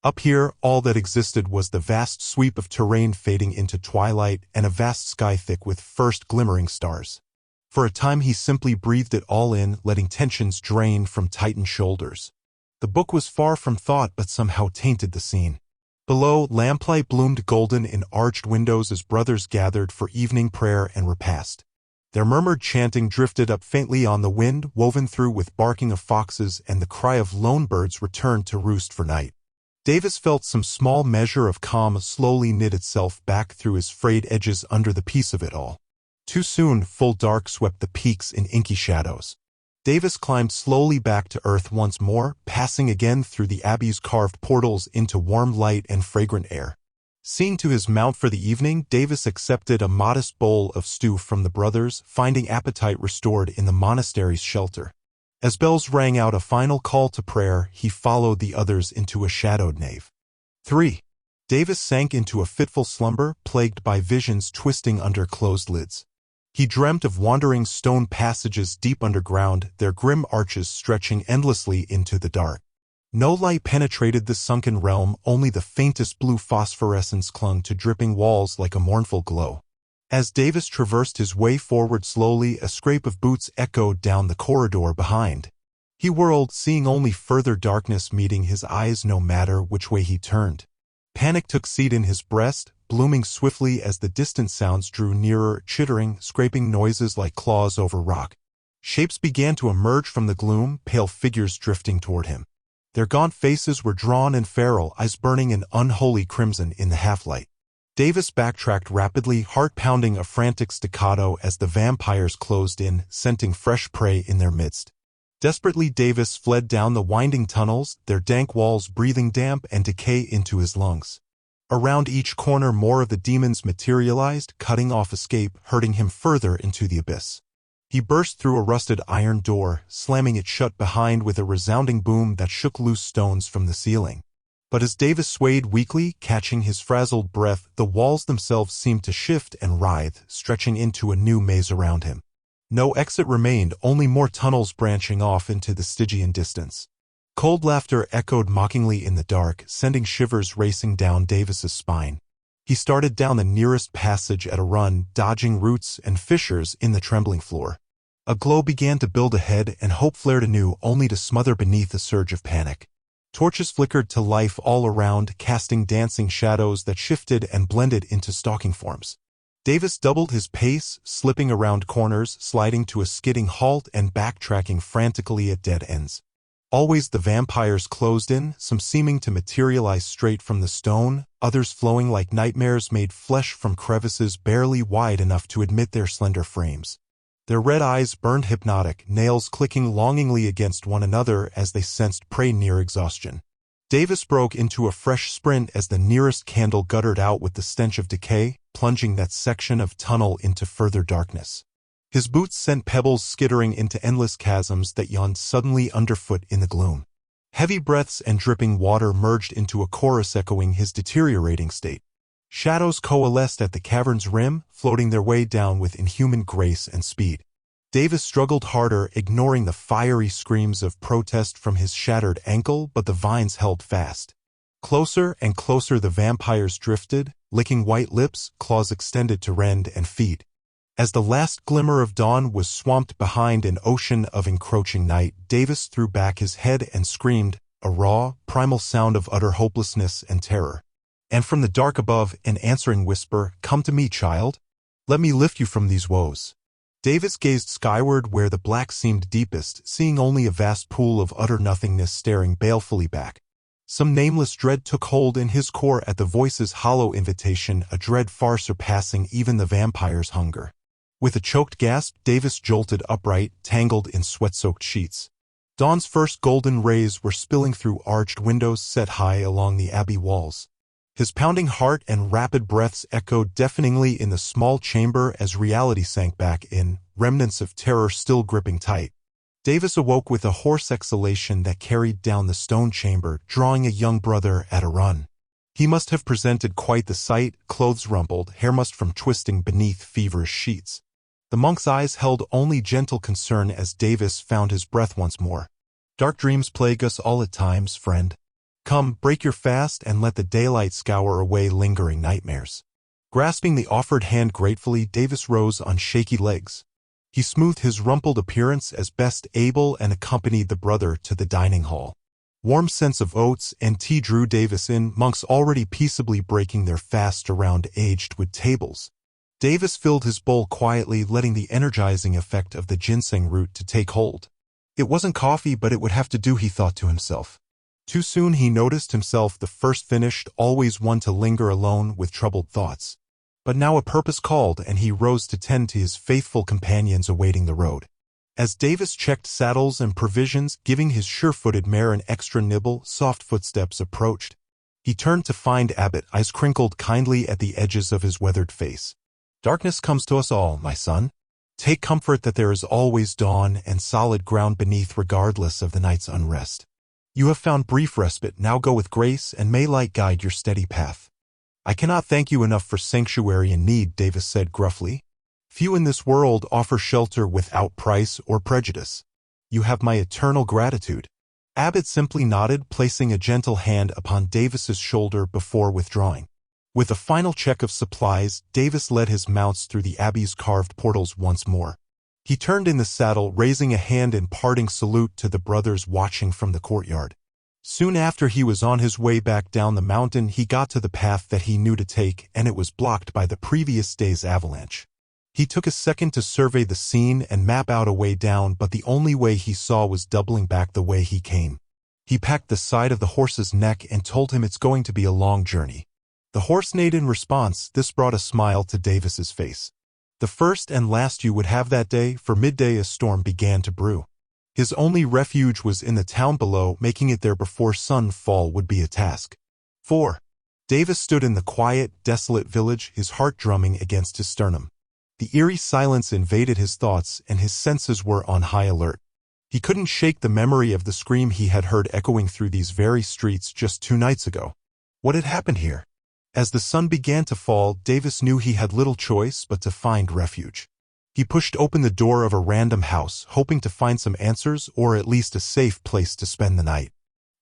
Up here, all that existed was the vast sweep of terrain fading into twilight and a vast sky thick with first glimmering stars. For a time he simply breathed it all in, letting tensions drain from tightened shoulders. The book was far from thought but somehow tainted the scene. Below, lamplight bloomed golden in arched windows as brothers gathered for evening prayer and repast. Their murmured chanting drifted up faintly on the wind, woven through with barking of foxes, and the cry of lone birds returned to roost for night. Davis felt some small measure of calm slowly knit itself back through his frayed edges under the peace of it all. Too soon, full dark swept the peaks in inky shadows. Davis climbed slowly back to earth once more, passing again through the abbey's carved portals into warm light and fragrant air. Seeing to his mount for the evening, Davis accepted a modest bowl of stew from the brothers, finding appetite restored in the monastery's shelter. As bells rang out a final call to prayer, he followed the others into a shadowed nave. 3. Davis sank into a fitful slumber, plagued by visions twisting under closed lids. He dreamt of wandering stone passages deep underground, their grim arches stretching endlessly into the dark. No light penetrated this sunken realm, only the faintest blue phosphorescence clung to dripping walls like a mournful glow. As Davis traversed his way forward slowly, a scrape of boots echoed down the corridor behind. He whirled, seeing only further darkness meeting his eyes no matter which way he turned. Panic took seat in his breast, blooming swiftly as the distant sounds drew nearer, chittering, scraping noises like claws over rock. Shapes began to emerge from the gloom, pale figures drifting toward him. Their gaunt faces were drawn and feral, eyes burning an unholy crimson in the half-light. Davis backtracked rapidly, heart pounding a frantic staccato as the vampires closed in, scenting fresh prey in their midst. Desperately, Davis fled down the winding tunnels, their dank walls breathing damp and decay into his lungs. Around each corner more of the demons materialized, cutting off escape, hurting him further into the abyss. He burst through a rusted iron door, slamming it shut behind with a resounding boom that shook loose stones from the ceiling. But as Davis swayed weakly, catching his frazzled breath, the walls themselves seemed to shift and writhe, stretching into a new maze around him. No exit remained, only more tunnels branching off into the Stygian distance. Cold laughter echoed mockingly in the dark, sending shivers racing down Davis's spine. He started down the nearest passage at a run, dodging roots and fissures in the trembling floor. A glow began to build ahead, and hope flared anew, only to smother beneath a surge of panic. Torches flickered to life all around, casting dancing shadows that shifted and blended into stalking forms. Davis doubled his pace, slipping around corners, sliding to a skidding halt and backtracking frantically at dead ends. Always the vampires closed in, some seeming to materialize straight from the stone, others flowing like nightmares made flesh from crevices barely wide enough to admit their slender frames. Their red eyes burned hypnotic, nails clicking longingly against one another as they sensed prey near exhaustion. Davis broke into a fresh sprint as the nearest candle guttered out with the stench of decay, plunging that section of tunnel into further darkness. His boots sent pebbles skittering into endless chasms that yawned suddenly underfoot in the gloom. Heavy breaths and dripping water merged into a chorus echoing his deteriorating state. Shadows coalesced at the cavern's rim, floating their way down with inhuman grace and speed. Davis struggled harder, ignoring the fiery screams of protest from his shattered ankle, but the vines held fast. Closer and closer the vampires drifted, licking white lips, claws extended to rend and feed. As the last glimmer of dawn was swamped behind an ocean of encroaching night, Davis threw back his head and screamed, a raw, primal sound of utter hopelessness and terror. And from the dark above, an answering whisper, "Come to me, child. Let me lift you from these woes." Davis gazed skyward where the black seemed deepest, seeing only a vast pool of utter nothingness staring balefully back. Some nameless dread took hold in his core at the voice's hollow invitation, a dread far surpassing even the vampire's hunger. With a choked gasp, Davis jolted upright, tangled in sweat-soaked sheets. Dawn's first golden rays were spilling through arched windows set high along the abbey walls. His pounding heart and rapid breaths echoed deafeningly in the small chamber as reality sank back in, remnants of terror still gripping tight. Davis awoke with a hoarse exhalation that carried down the stone chamber, drawing a young brother at a run. He must have presented quite the sight, clothes rumpled, hair mussed from twisting beneath feverish sheets. The monk's eyes held only gentle concern as Davis found his breath once more. "Dark dreams plague us all at times, friend. Come, break your fast and let the daylight scour away lingering nightmares." Grasping the offered hand gratefully, Davis rose on shaky legs. He smoothed his rumpled appearance as best able and accompanied the brother to the dining hall. Warm scents of oats and tea drew Davis in, monks already peaceably breaking their fast around aged wood tables. Davis filled his bowl quietly, letting the energizing effect of the ginseng root to take hold. It wasn't coffee, but it would have to do, he thought to himself. Too soon he noticed himself the first finished, always one to linger alone with troubled thoughts. But now a purpose called, and he rose to tend to his faithful companions awaiting the road. As Davis checked saddles and provisions, giving his sure-footed mare an extra nibble, soft footsteps approached. He turned to find Abbott, eyes crinkled kindly at the edges of his weathered face. "Darkness comes to us all, my son. Take comfort that there is always dawn and solid ground beneath regardless of the night's unrest. You have found brief respite, now go with grace, and may light guide your steady path." "I cannot thank you enough for sanctuary in need," Davis said gruffly. "Few in this world offer shelter without price or prejudice. You have my eternal gratitude." Abbott simply nodded, placing a gentle hand upon Davis's shoulder before withdrawing. With a final check of supplies, Davis led his mounts through the abbey's carved portals once more. He turned in the saddle, raising a hand in parting salute to the brothers watching from the courtyard. Soon after he was on his way back down the mountain, he got to the path that he knew to take, and it was blocked by the previous day's avalanche. He took a second to survey the scene and map out a way down, but the only way he saw was doubling back the way he came. He packed the side of the horse's neck and told him it's going to be a long journey. The horse neighed in response. This brought a smile to Davis's face. The first and last you would have that day, for midday a storm began to brew. His only refuge was in the town below, making it there before sunfall would be a task. 4. Davis stood in the quiet, desolate village, his heart drumming against his sternum. The eerie silence invaded his thoughts, and his senses were on high alert. He couldn't shake the memory of the scream he had heard echoing through these very streets just 2 nights ago. What had happened here? As the sun began to fall, Davis knew he had little choice but to find refuge. He pushed open the door of a random house, hoping to find some answers or at least a safe place to spend the night.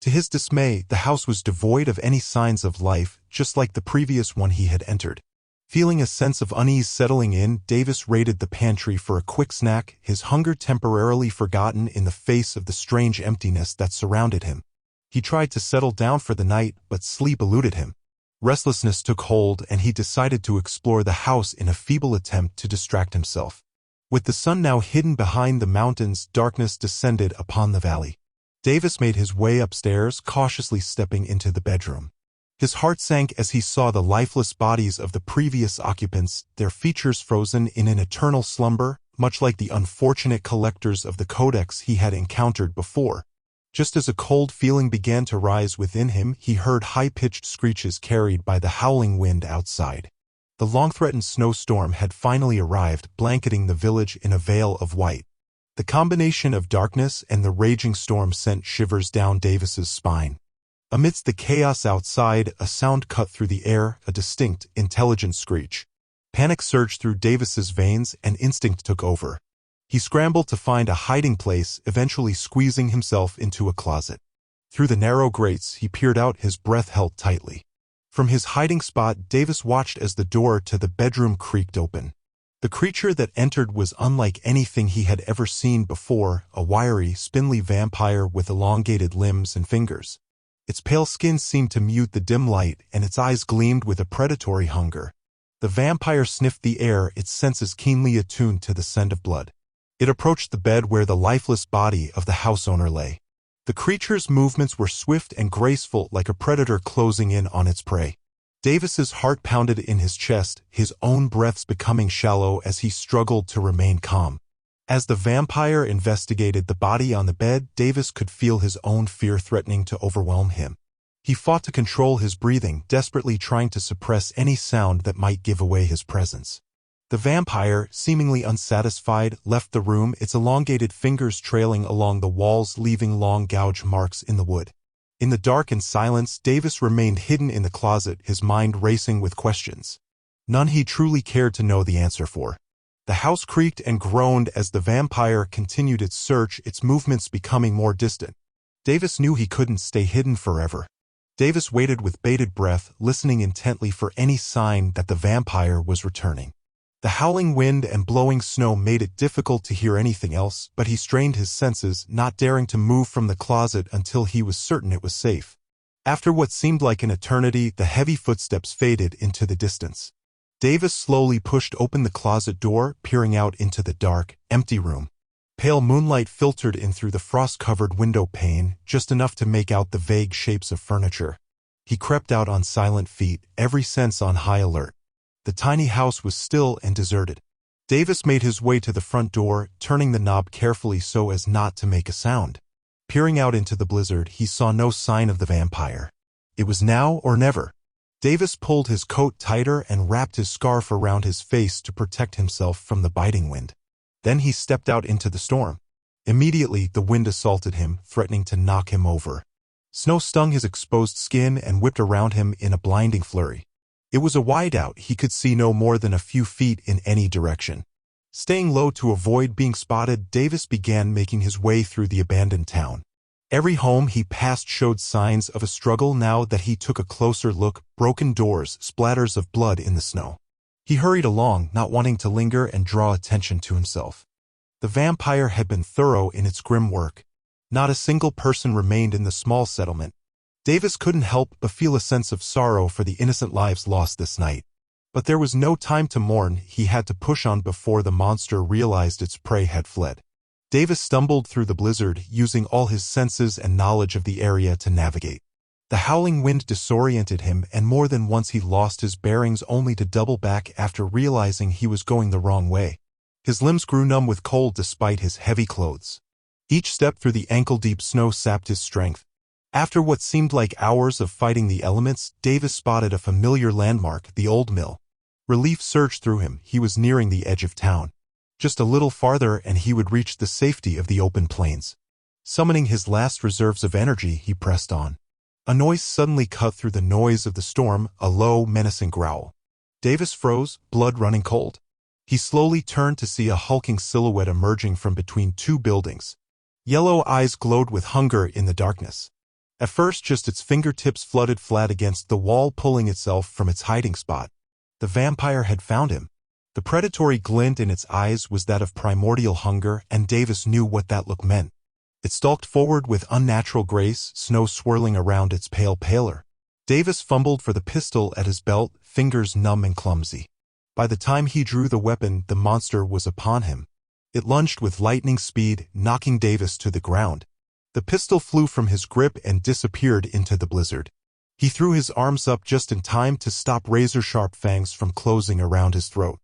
To his dismay, the house was devoid of any signs of life, just like the previous one he had entered. Feeling a sense of unease settling in, Davis raided the pantry for a quick snack, his hunger temporarily forgotten in the face of the strange emptiness that surrounded him. He tried to settle down for the night, but sleep eluded him. Restlessness took hold, and he decided to explore the house in a feeble attempt to distract himself. With the sun now hidden behind the mountains, darkness descended upon the valley. Davis made his way upstairs, cautiously stepping into the bedroom. His heart sank as he saw the lifeless bodies of the previous occupants, their features frozen in an eternal slumber, much like the unfortunate collectors of the codex he had encountered before. Just as a cold feeling began to rise within him, he heard high-pitched screeches carried by the howling wind outside. The long-threatened snowstorm had finally arrived, blanketing the village in a veil of white. The combination of darkness and the raging storm sent shivers down Davis's spine. Amidst the chaos outside, a sound cut through the air, a distinct, intelligent screech. Panic surged through Davis's veins and instinct took over. He scrambled to find a hiding place, eventually squeezing himself into a closet. Through the narrow grates, he peered out, his breath held tightly. From his hiding spot, Davis watched as the door to the bedroom creaked open. The creature that entered was unlike anything he had ever seen before, a wiry, spindly vampire with elongated limbs and fingers. Its pale skin seemed to mute the dim light, and its eyes gleamed with a predatory hunger. The vampire sniffed the air, its senses keenly attuned to the scent of blood. It approached the bed where the lifeless body of the house owner lay. The creature's movements were swift and graceful, like a predator closing in on its prey. Davis's heart pounded in his chest, his own breaths becoming shallow as he struggled to remain calm. As the vampire investigated the body on the bed, Davis could feel his own fear threatening to overwhelm him. He fought to control his breathing, desperately trying to suppress any sound that might give away his presence. The vampire, seemingly unsatisfied, left the room, its elongated fingers trailing along the walls, leaving long gouge marks in the wood. In the dark and silence, Davis remained hidden in the closet, his mind racing with questions. None he truly cared to know the answer for. The house creaked and groaned as the vampire continued its search, its movements becoming more distant. Davis knew he couldn't stay hidden forever. Davis waited with bated breath, listening intently for any sign that the vampire was returning. The howling wind and blowing snow made it difficult to hear anything else, but he strained his senses, not daring to move from the closet until he was certain it was safe. After what seemed like an eternity, the heavy footsteps faded into the distance. Davis slowly pushed open the closet door, peering out into the dark, empty room. Pale moonlight filtered in through the frost-covered window pane, just enough to make out the vague shapes of furniture. He crept out on silent feet, every sense on high alert. The tiny house was still and deserted. Davis made his way to the front door, turning the knob carefully so as not to make a sound. Peering out into the blizzard, he saw no sign of the vampire. It was now or never. Davis pulled his coat tighter and wrapped his scarf around his face to protect himself from the biting wind. Then he stepped out into the storm. Immediately, the wind assaulted him, threatening to knock him over. Snow stung his exposed skin and whipped around him in a blinding flurry. It was a whiteout, he could see no more than a few feet in any direction. Staying low to avoid being spotted, Davis began making his way through the abandoned town. Every home he passed showed signs of a struggle. Now that he took a closer look, broken doors, splatters of blood in the snow. He hurried along, not wanting to linger and draw attention to himself. The vampire had been thorough in its grim work. Not a single person remained in the small settlement. Davis couldn't help but feel a sense of sorrow for the innocent lives lost this night. But there was no time to mourn, he had to push on before the monster realized its prey had fled. Davis stumbled through the blizzard, using all his senses and knowledge of the area to navigate. The howling wind disoriented him, and more than once he lost his bearings only to double back after realizing he was going the wrong way. His limbs grew numb with cold despite his heavy clothes. Each step through the ankle-deep snow sapped his strength. After what seemed like hours of fighting the elements, Davis spotted a familiar landmark, the old mill. Relief surged through him, he was nearing the edge of town. Just a little farther and he would reach the safety of the open plains. Summoning his last reserves of energy, he pressed on. A noise suddenly cut through the noise of the storm, a low, menacing growl. Davis froze, blood running cold. He slowly turned to see a hulking silhouette emerging from between two buildings. Yellow eyes glowed with hunger in the darkness. At first, just its fingertips flooded flat against the wall, pulling itself from its hiding spot. The vampire had found him. The predatory glint in its eyes was that of primordial hunger, and Davis knew what that look meant. It stalked forward with unnatural grace, snow swirling around its pale pallor. Davis fumbled for the pistol at his belt, fingers numb and clumsy. By the time he drew the weapon, the monster was upon him. It lunged with lightning speed, knocking Davis to the ground. The pistol flew from his grip and disappeared into the blizzard. He threw his arms up just in time to stop razor-sharp fangs from closing around his throat.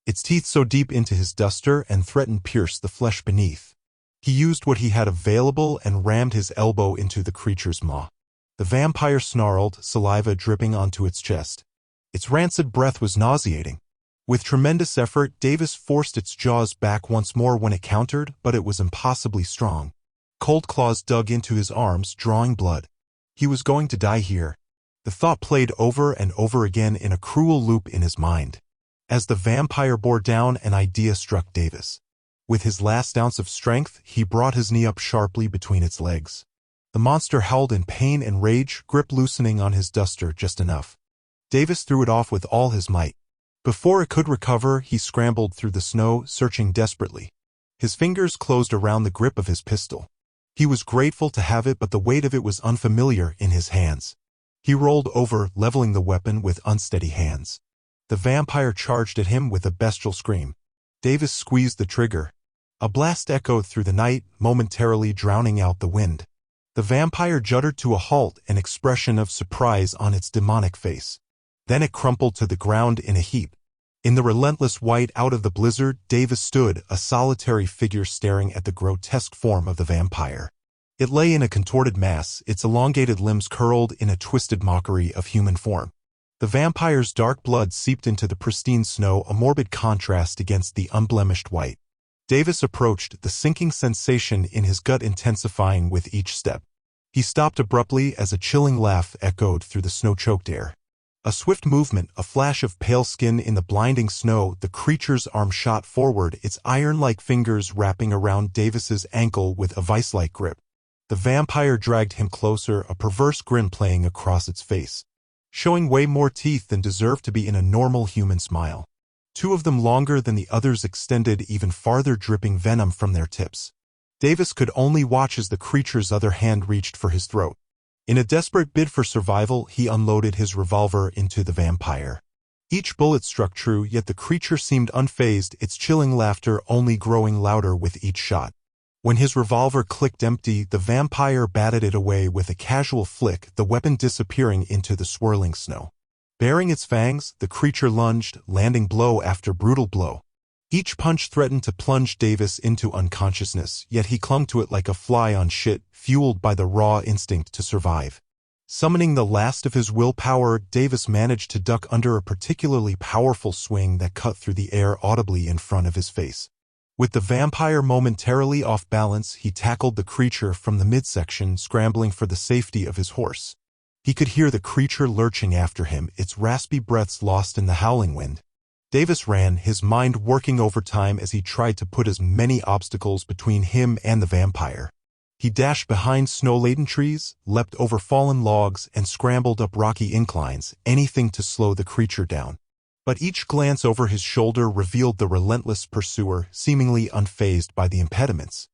its teeth so deep into his duster and threatened pierce the flesh beneath. He used what he had available and rammed his elbow into the creature's maw. The vampire snarled, saliva dripping onto its chest. Its rancid breath was nauseating. With tremendous effort, Davis forced its jaws back once more when it countered, but it was impossibly strong. Cold claws dug into his arms, drawing blood. He was going to die here. The thought played over and over again in a cruel loop in his mind. As the vampire bore down, an idea struck Davis. With his last ounce of strength, he brought his knee up sharply between its legs. The monster howled in pain and rage, grip loosening on his duster just enough. Davis threw it off with all his might. Before it could recover, he scrambled through the snow, searching desperately. His fingers closed around the grip of his pistol. He was grateful to have it, but the weight of it was unfamiliar in his hands. He rolled over, leveling the weapon with unsteady hands. The vampire charged at him with a bestial scream. Davis squeezed the trigger. A blast echoed through the night, momentarily drowning out the wind. The vampire juddered to a halt, an expression of surprise on its demonic face. Then it crumpled to the ground in a heap. In the relentless white out of the blizzard, Davis stood, a solitary figure staring at the grotesque form of the vampire. It lay in a contorted mass, its elongated limbs curled in a twisted mockery of human form. The vampire's dark blood seeped into the pristine snow, a morbid contrast against the unblemished white. Davis approached, the sinking sensation in his gut intensifying with each step. He stopped abruptly as a chilling laugh echoed through the snow-choked air. A swift movement, a flash of pale skin in the blinding snow, the creature's arm shot forward, its iron-like fingers wrapping around Davis's ankle with a vice-like grip. The vampire dragged him closer, a perverse grin playing across its face, showing way more teeth than deserved to be in a normal human smile. Two of them longer than the others extended even farther, dripping venom from their tips. Davis could only watch as the creature's other hand reached for his throat. In a desperate bid for survival, he unloaded his revolver into the vampire. Each bullet struck true, yet the creature seemed unfazed, its chilling laughter only growing louder with each shot. When his revolver clicked empty, the vampire batted it away with a casual flick, the weapon disappearing into the swirling snow. Baring its fangs, the creature lunged, landing blow after brutal blow. Each punch threatened to plunge Davis into unconsciousness, yet he clung to it like a fly on shit, fueled by the raw instinct to survive. Summoning the last of his willpower, Davis managed to duck under a particularly powerful swing that cut through the air audibly in front of his face. With the vampire momentarily off balance, he tackled the creature from the midsection, scrambling for the safety of his horse. He could hear the creature lurching after him, its raspy breaths lost in the howling wind. Davis ran, his mind working overtime as he tried to put as many obstacles between him and the vampire. He dashed behind snow-laden trees, leapt over fallen logs, and scrambled up rocky inclines, anything to slow the creature down. But each glance over his shoulder revealed the relentless pursuer, seemingly unfazed by the impediments.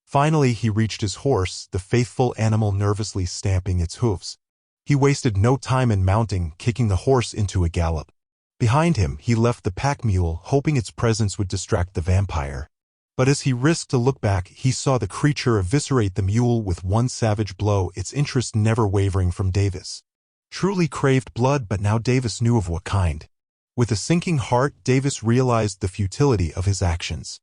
Finally, he reached his horse, the faithful animal nervously stamping its hooves. He wasted no time in mounting, kicking the horse into a gallop. Behind him, he left the pack mule, hoping its presence would distract the vampire. But as he risked a look back, he saw the creature eviscerate the mule with one savage blow, its interest never wavering from Davis. Truly craved blood, but now Davis knew of what kind. With a sinking heart, Davis realized the futility of his actions.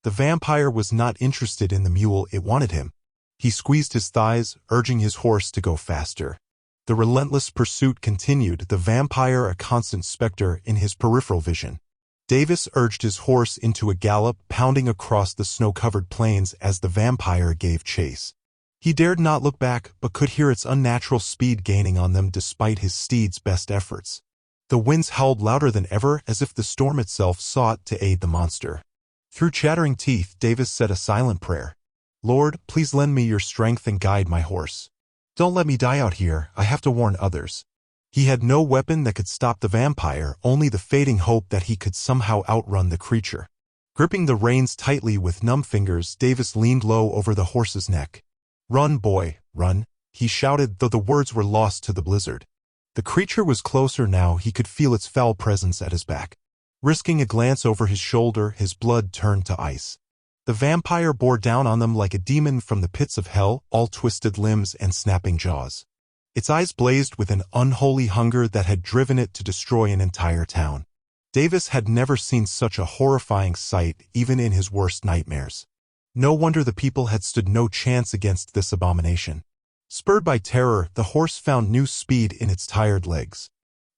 The vampire was not interested in the mule, it wanted him. He squeezed his thighs, urging his horse to go faster. The relentless pursuit continued, the vampire a constant specter in his peripheral vision. Davis urged his horse into a gallop, pounding across the snow-covered plains as the vampire gave chase. He dared not look back, but could hear its unnatural speed gaining on them despite his steed's best efforts. The winds howled louder than ever, as if the storm itself sought to aid the monster. Through chattering teeth, Davis said a silent prayer. "Lord, please lend me your strength and guide my horse. Don't let me die out here, I have to warn others." He had no weapon that could stop the vampire, only the fading hope that he could somehow outrun the creature. Gripping the reins tightly with numb fingers, Davis leaned low over the horse's neck. "Run, boy, run," he shouted, though the words were lost to the blizzard. The creature was closer now, he could feel its foul presence at his back. Risking a glance over his shoulder, his blood turned to ice. The vampire bore down on them like a demon from the pits of hell, all twisted limbs and snapping jaws. Its eyes blazed with an unholy hunger that had driven it to destroy an entire town. Davis had never seen such a horrifying sight even in his worst nightmares. No wonder the people had stood no chance against this abomination. Spurred by terror, the horse found new speed in its tired legs.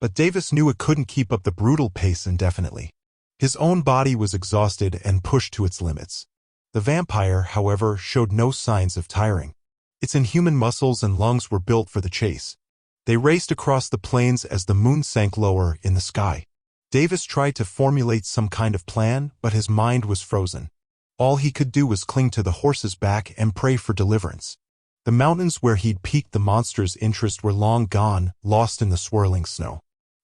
But Davis knew it couldn't keep up the brutal pace indefinitely. His own body was exhausted and pushed to its limits. The vampire, however, showed no signs of tiring. Its inhuman muscles and lungs were built for the chase. They raced across the plains as the moon sank lower in the sky. Davis tried to formulate some kind of plan, but his mind was frozen. All he could do was cling to the horse's back and pray for deliverance. The mountains where he'd piqued the monster's interest were long gone, lost in the swirling snow.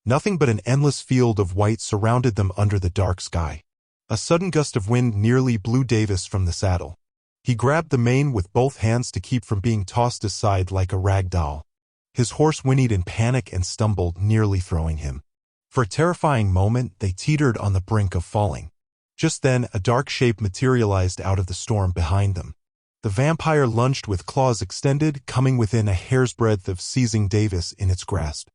Nothing but an endless field of white surrounded them under the dark sky. A sudden gust of wind nearly blew Davis from the saddle. He grabbed the mane with both hands to keep from being tossed aside like a rag doll. His horse whinnied in panic and stumbled, nearly throwing him. For a terrifying moment, they teetered on the brink of falling. Just then, a dark shape materialized out of the storm behind them. The vampire lunged with claws extended, coming within a hair's breadth of seizing Davis in its grasp.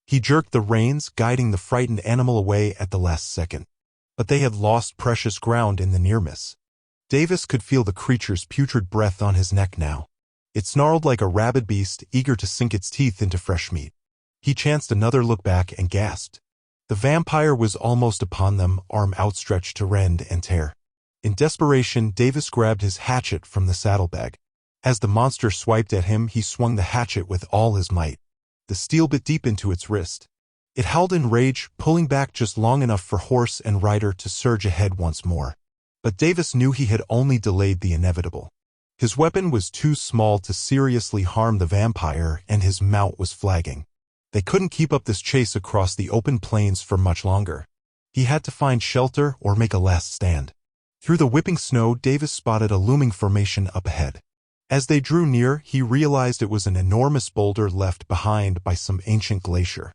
He jerked the reins, guiding the frightened animal away at the last second. But they had lost precious ground in the near miss. Davis could feel the creature's putrid breath on his neck now. It snarled like a rabid beast, eager to sink its teeth into fresh meat. He chanced another look back and gasped. The vampire was almost upon them, arm outstretched to rend and tear. In desperation, Davis grabbed his hatchet from the saddlebag. As the monster swiped at him, he swung the hatchet with all his might. The steel bit deep into its wrist. It howled in rage, pulling back just long enough for horse and rider to surge ahead once more. But Davis knew he had only delayed the inevitable. His weapon was too small to seriously harm the vampire, and his mount was flagging. They couldn't keep up this chase across the open plains for much longer. He had to find shelter or make a last stand. Through the whipping snow, Davis spotted a looming formation up ahead. As they drew near, he realized it was an enormous boulder left behind by some ancient glacier.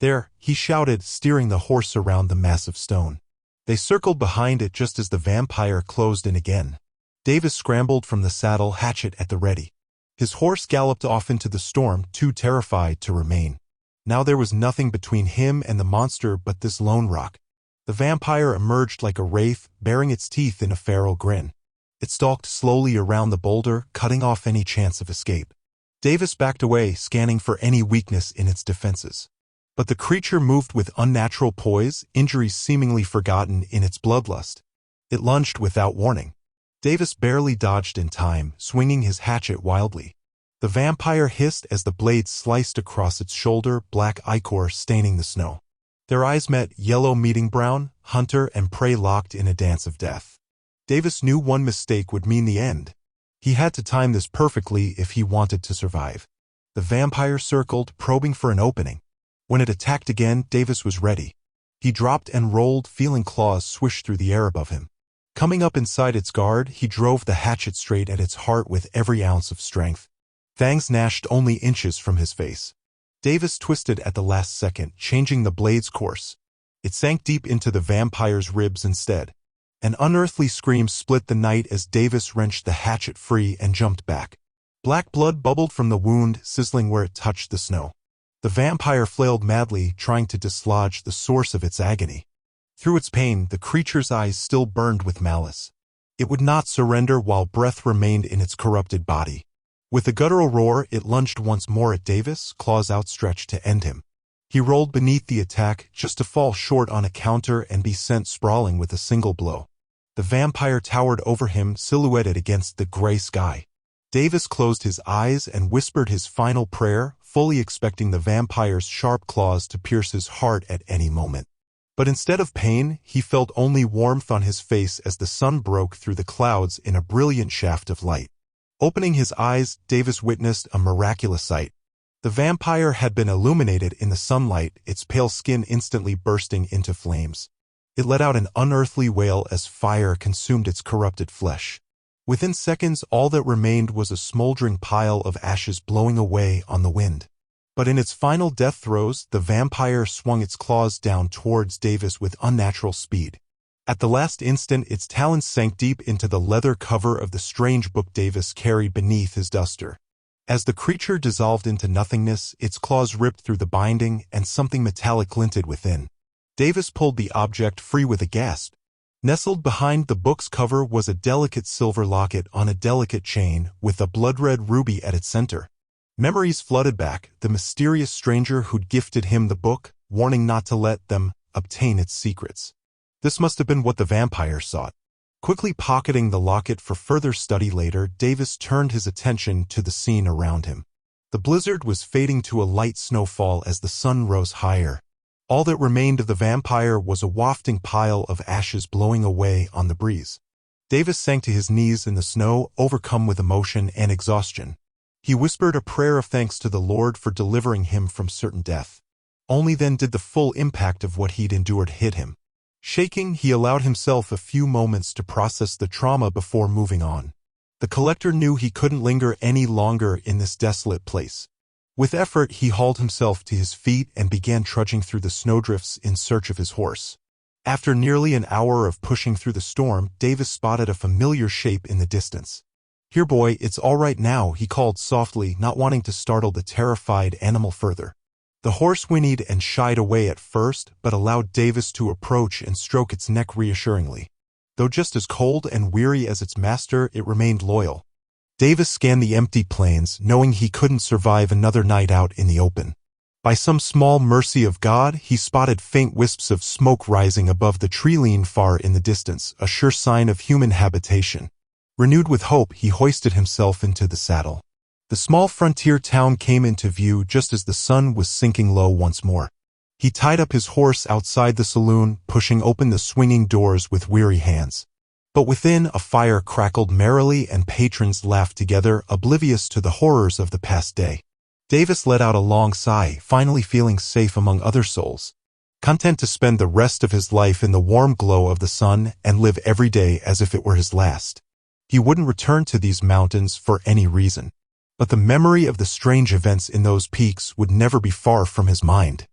"There," he shouted, steering the horse around the massive stone. They circled behind it just as the vampire closed in again. Davis scrambled from the saddle, hatchet at the ready. His horse galloped off into the storm, too terrified to remain. Now there was nothing between him and the monster but this lone rock. The vampire emerged like a wraith, baring its teeth in a feral grin. It stalked slowly around the boulder, cutting off any chance of escape. Davis backed away, scanning for any weakness in its defenses. But the creature moved with unnatural poise, injuries seemingly forgotten in its bloodlust. It lunged without warning. Davis barely dodged in time, swinging his hatchet wildly. The vampire hissed as the blade sliced across its shoulder, black ichor staining the snow. Their eyes met, yellow meeting brown, hunter and prey locked in a dance of death. Davis knew one mistake would mean the end. He had to time this perfectly if he wanted to survive. The vampire circled, probing for an opening. When it attacked again, Davis was ready. He dropped and rolled, feeling claws swish through the air above him. Coming up inside its guard, he drove the hatchet straight at its heart with every ounce of strength. Fangs gnashed only inches from his face. Davis twisted at the last second, changing the blade's course. It sank deep into the vampire's ribs instead. An unearthly scream split the night as Davis wrenched the hatchet free and jumped back. Black blood bubbled from the wound, sizzling where it touched the snow. The vampire flailed madly, trying to dislodge the source of its agony. Through its pain, the creature's eyes still burned with malice. It would not surrender while breath remained in its corrupted body. With a guttural roar, it lunged once more at Davis, claws outstretched to end him. He rolled beneath the attack, just to fall short on a counter and be sent sprawling with a single blow. The vampire towered over him, silhouetted against the gray sky. Davis closed his eyes and whispered his final prayer, fully expecting the vampire's sharp claws to pierce his heart at any moment. But instead of pain, he felt only warmth on his face as the sun broke through the clouds in a brilliant shaft of light. Opening his eyes, Davis witnessed a miraculous sight. The vampire had been illuminated in the sunlight, its pale skin instantly bursting into flames. It let out an unearthly wail as fire consumed its corrupted flesh. Within seconds, all that remained was a smoldering pile of ashes blowing away on the wind. But in its final death throes, the vampire swung its claws down towards Davis with unnatural speed. At the last instant, its talons sank deep into the leather cover of the strange book Davis carried beneath his duster. As the creature dissolved into nothingness, its claws ripped through the binding, and something metallic glinted within. Davis pulled the object free with a gasp. Nestled behind the book's cover was a delicate silver locket on a delicate chain with a blood-red ruby at its center. Memories flooded back, the mysterious stranger who'd gifted him the book, warning not to let them obtain its secrets. This must have been what the vampire sought. Quickly pocketing the locket for further study later, Davis turned his attention to the scene around him. The blizzard was fading to a light snowfall as the sun rose higher. All that remained of the vampire was a wafting pile of ashes blowing away on the breeze. Davis sank to his knees in the snow, overcome with emotion and exhaustion. He whispered a prayer of thanks to the Lord for delivering him from certain death. Only then did the full impact of what he'd endured hit him. Shaking, he allowed himself a few moments to process the trauma before moving on. The collector knew he couldn't linger any longer in this desolate place. With effort, he hauled himself to his feet and began trudging through the snowdrifts in search of his horse. After nearly an hour of pushing through the storm, Davis spotted a familiar shape in the distance. "Here, boy, it's all right now," he called softly, not wanting to startle the terrified animal further. The horse whinnied and shied away at first, but allowed Davis to approach and stroke its neck reassuringly. Though just as cold and weary as its master, it remained loyal. Davis scanned the empty plains, knowing he couldn't survive another night out in the open. By some small mercy of God, he spotted faint wisps of smoke rising above the tree-line far in the distance, a sure sign of human habitation. Renewed with hope, he hoisted himself into the saddle. The small frontier town came into view just as the sun was sinking low once more. He tied up his horse outside the saloon, pushing open the swinging doors with weary hands. But within, a fire crackled merrily and patrons laughed together, oblivious to the horrors of the past day. Davis let out a long sigh, finally feeling safe among other souls. Content to spend the rest of his life in the warm glow of the sun and live every day as if it were his last. He wouldn't return to these mountains for any reason. But the memory of the strange events in those peaks would never be far from his mind.